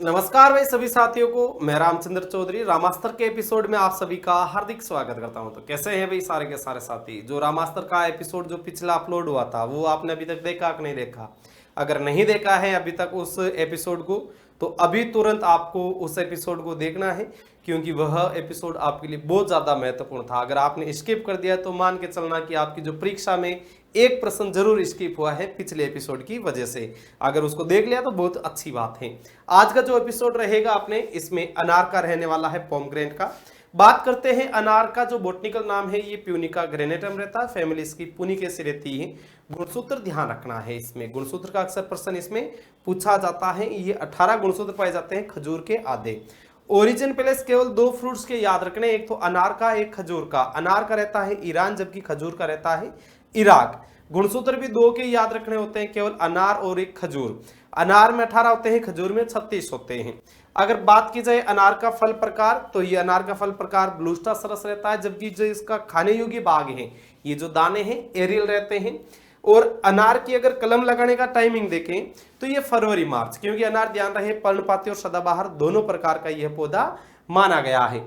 नमस्कार भाई सभी साथियों को, मैं रामचंद्र चौधरी रामास्तर के एपिसोड में आप सभी का हार्दिक स्वागत करता हूं। तो कैसे हैं भाई सारे के सारे साथी। जो रामास्तर का एपिसोड जो पिछला अपलोड हुआ था वो आपने अभी तक देखा कि नहीं देखा? अगर नहीं देखा है अभी तक उस एपिसोड को, तो अभी तुरंत आपको उस एपिसोड को देखना है, क्योंकि वह एपिसोड आपके लिए बहुत ज्यादा महत्वपूर्ण था। अगर आपने स्किप कर दिया तो मान के चलना कि आपकी जो परीक्षा में एक प्रश्न जरूर स्किप हुआ है पिछले एपिसोड की वजह से। अगर उसको देख लिया तो बहुत अच्छी बात है। आज का जो एपिसोड रहेगा अपने, इसमें अनार का रहने वाला है, पोमग्रेनेट का। बात करते हैं अनार का जो बॉटनिकल नाम है, ये प्यूनिका ग्रेनेटम रहता है, फैमिली इसकी पुनिकेसी रहती है। गुणसूत्र ध्यान रखना है, इसमें गुणसूत्र का अक्सर प्रश्न इसमें पूछा जाता है। ये 18 गुणसूत्र पाए जाते हैं खजूर के आधे। ओरिजिन प्लेस केवल दो फ्रूट्स के याद रखने, एक तो अनार का, एक खजूर का। अनार का रहता है ईरान, जबकि खजूर का रहता है इराक। गुणसूत्र भी दो के याद रखने होते हैं, केवल अनार और एक खजूर। अनार में 18 होते हैं, खजूर में 36 होते हैं। अगर बात की जाए अनार का फल प्रकार, तो ये अनार का फल प्रकार ब्लूस्टा सरस रहता है, जबकि जो इसका खाने योग्य भाग है, ये जो दाने हैं एरियल रहते हैं। और अनार की अगर कलम लगाने का टाइमिंग देखें तो ये फरवरी मार्च, क्योंकि अनार ध्यान रहे पर्णपाती और सदाबहार दोनों प्रकार का यह पौधा माना गया है।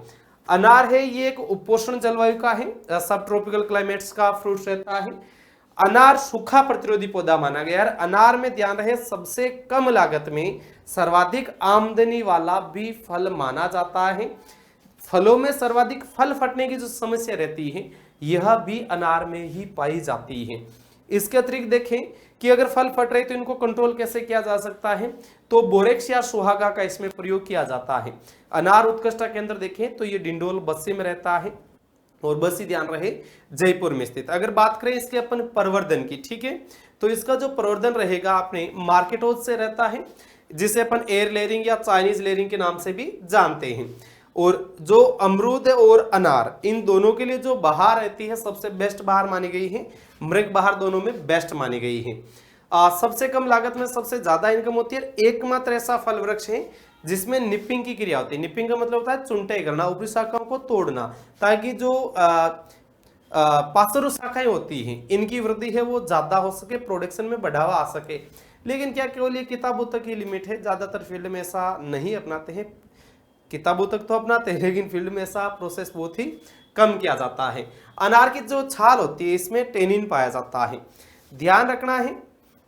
अनार है ये एक उपोष्ण जलवायु का है, सब ट्रॉपिकल क्लाइमेट्स का फ्रूट रहता है। अनार सूखा प्रतिरोधी पौधा माना गया है। अनार में ध्यान रहे सबसे कम लागत में सर्वाधिक आमदनी वाला भी फल माना जाता है। फलों में सर्वाधिक फल फटने की जो समस्या रहती है, यह भी अनार में ही पाई जाती है। इसके अतिरिक्त देखें कि अगर फल फट रहे तो इनको कंट्रोल कैसे किया जा सकता है, तो बोरेक्स या सुहागा का इसमें प्रयोग किया जाता है। अनार उत्कृष्टता केंद्र देखें तो ये डिंडोल बस्सी में रहता है, और बस्सी ध्यान रहे जयपुर में स्थित। अगर बात करें इसके अपन प्रवर्धन की, ठीक है, तो इसका जो प्रवर्धन रहेगा अपने मार्केटोज से रहता है, जिसे अपन एयर लेयरिंग या चाइनीज लेयरिंग के नाम से भी जानते हैं। और जो अमरूद और अनार, इन दोनों के लिए जो बहार रहती है सबसे बेस्ट बहार मानी गई है, मृग बहार दोनों में बेस्ट मानी गई है। सबसे कम लागत में सबसे ज्यादा इनकम होती है। एकमात्र ऐसा फल वृक्ष है जिसमें निपिंग की क्रिया होती है। निपिंग का मतलब होता है चुनटाई करना, ऊपरी शाखाओं को तोड़ना, ताकि जो पार्श्व शाखाएं होती हैं इनकी वृद्धि है वो ज्यादा हो सके, प्रोडक्शन में बढ़ावा आ सके। लेकिन क्या केवल ये किताबों तक ही लिमिट है? ज्यादातर फील्ड में ऐसा नहीं अपनाते हैं। किताबों तक तो अपनाते हैं, लेकिन फील्ड में ऐसा प्रोसेस बहुत ही कम किया जाता है। अनार की जो छाल होती है इसमें टेनिन पाया जाता है। ध्यान रखना है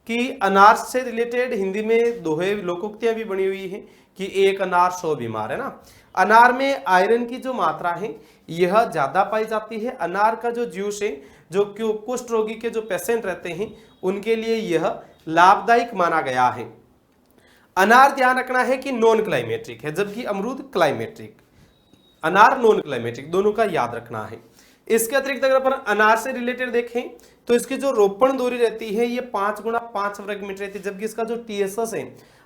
कि अनार से रिलेटेड हिंदी में दोहे लोकोक्तियां भी बनी हुई है कि एक अनार 100 बीमार, है ना। अनार में आयरन की जो मात्रा है यह ज्यादा पाई जाती है। अनार का जो जूस है, जो कुष्ठ रोगी के जो पेशेंट रहते हैं उनके लिए यह लाभदायक माना गया है। अनार ध्यान रखना है कि नॉन क्लाइमेट्रिक है, जबकि अमरूद क्लाइमेट्रिक। अनार नॉन क्लाइमेट्रिक, दोनों का याद रखना है। इसके अतिरिक्त अगर अपन अनार से रिलेटेड देखें तो इसकी जो रोपण दूरी रहती है ये 5 × 5 वर्ग मीटर रहती है, जबकि इसका जो टीएसएस है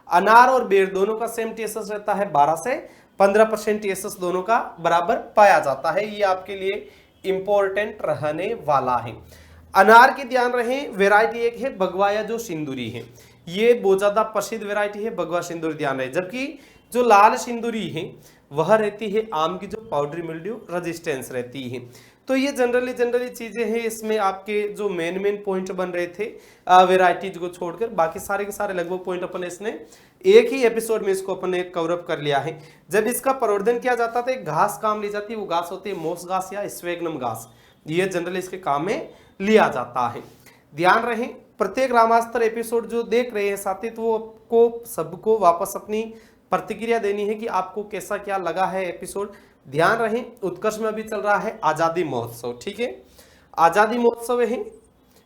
अनार और बेर दोनों का सेम टीएसएस रहता है, 12 से 15% टीएसएस दोनों का बराबर पाया जाता है। ये आपके लिए इंपॉर्टेंट रहने वाला है। अनार की ध्यान रहे वेराइटी एक है बगवा या जो सिंदूरी है, ये बहुत ज्यादा प्रसिद्ध वेराइटी है बगवा सिंदूरी, ध्यान रहे। जबकि जो लाल सिंदूरी है वह रहती है आम की जो पाउडरी मिल्ड्यू रेजिस्टेंस रहती है। तो ये जनरली चीजें हैं। इसमें आपके जो मेन पॉइंट बन रहे थे वेराइटीज को छोड़कर, बाकी सारे के सारे लगभग पॉइंट अपन इसने एक ही एपिसोड में इसको अपन ने कवर अप कर लिया है। जब इसका प्रवर्धन किया जाता था एक घास काम ली जाती है, वो घास होती है मोस घास या स्वेगनम घास, ये जनरली इसके काम में लिया जाता है। ध्यान रहे प्रत्येक रामास्तर एपिसोड जो देख रहे हैं साथी, तो वो आपको सबको वापस अपनी प्रतिक्रिया देनी है कि आपको कैसा क्या लगा है एपिसोड। ध्यान रहे उत्कर्ष में अभी चल रहा है आजादी महोत्सव, ठीक है, आजादी महोत्सव है।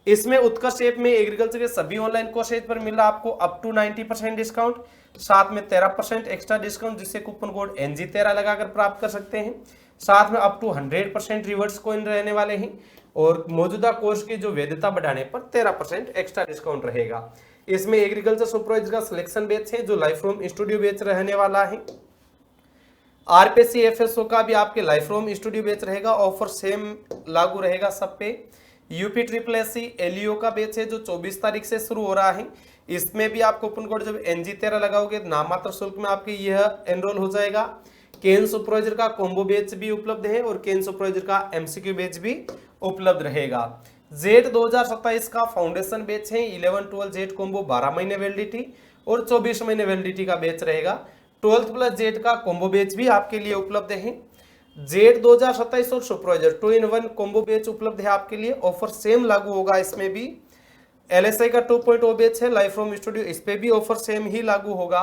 इसमें उत्कर्ष ऐप में एग्रीकल्चर के सभी ऑनलाइन कोर्सेज पर मिल रहा आपको अप टू 90% डिस्काउंट, साथ में 13% एक्स्ट्रा डिस्काउंट, जिससे कूपन कोड NG13 लगाकर प्राप्त कर सकते हैं। साथ में अप टू 100% रिवर्स कॉइन रहने वाले हैं, और मौजूदा कोर्स की जो वैधता बढ़ाने पर 13% एक्स्ट्रा डिस्काउंट रहेगा। इसमें एग्रीकल्चर सुपरवाइजर का सिलेक्शन बैच है जो लाइफ फ्रॉम स्टूडियो बैच रहने वाला है। आरपीएससी एफएसओ का भी आपके लाइफ फ्रॉम स्टूडियो बैच रहेगा, ऑफर सेम लागू रहेगा सब पे। यूपी SSSC एलईओ का बैच है जो 24 तारीख से शुरू हो रहा है। इसमें भी आप कूपन कोड जब NG13 लगाओगे नाममात्र शुल्क में आपके यह एनरोल हो जाएगा। केन सुपरवाइजर का कॉम्बो बैच भी उपलब्ध है, और केन सुपरवाइजर का MCQ बैच भी उपलब्ध रहेगा। जेट 2027 का फाउंडेशन बैच है, 11-12 जेट कॉम्बो 12 महीने वैलिडिटी और 24 महीने वैलिडिटी का बैच रहेगा। 12th प्लस जेड का कॉम्बो बैच भी आपके लिए उपलब्ध है। जेड 2027 और सुपरवाइजर 2-in-1 कॉम्बो बैच उपलब्ध है आपके लिए। ऑफर सेम लागू होगा इसमें भी। LSI का 2.0 बैच है लाइव फ्रॉम स्टूडियो, इस पे भी ऑफर सेम ही लागू होगा।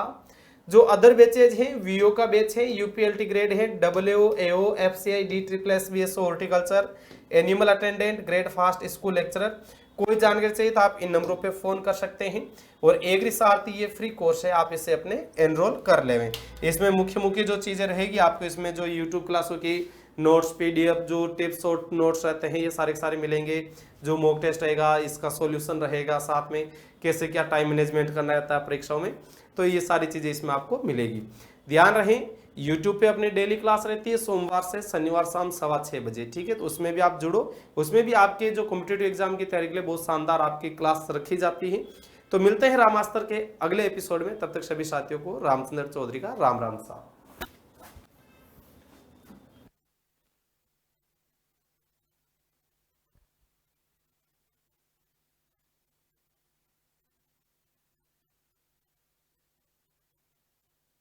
जो अदर बैचेज हैं, वीओ का बैच है, यूपीएलटी ग्रेड है, WO, AO, FCI, DSSS, BSO horticulture, animal attendant, grade fast school lecturer. कोई जानकारी चाहिए तो आप इन नंबरों पे फोन कर सकते हैं। और एग्री सारथी ये फ्री कोर्स है, आप इसे अपने एनरोल कर लेवें। इसमें मुख्य जो चीजें रहेगी आपको, इसमें जो यूट्यूब क्लासों की नोट्स, PDF, जो टिप्स और नोट्स रहते हैं, ये सारे मिलेंगे। जो मॉक टेस्ट रहेगा, इसका सॉल्यूशन रहेगा, साथ में कैसे क्या टाइम मैनेजमेंट करना रहता है परीक्षाओं में, तो ये सारी चीजें इसमें आपको मिलेगी। ध्यान रहे YouTube पे अपने डेली क्लास रहती है सोमवार से शनिवार शाम 6:15 बजे, ठीक है। तो उसमें भी आप जुड़ो, उसमें भी आपके जो कॉम्पिटिटिव एग्जाम की तैयारी के लिए बहुत शानदार आपकी क्लास रखी जाती है। तो मिलते हैं रामास्त्र के अगले एपिसोड में, तब तक सभी साथियों को रामचंद्र चौधरी का राम राम सा।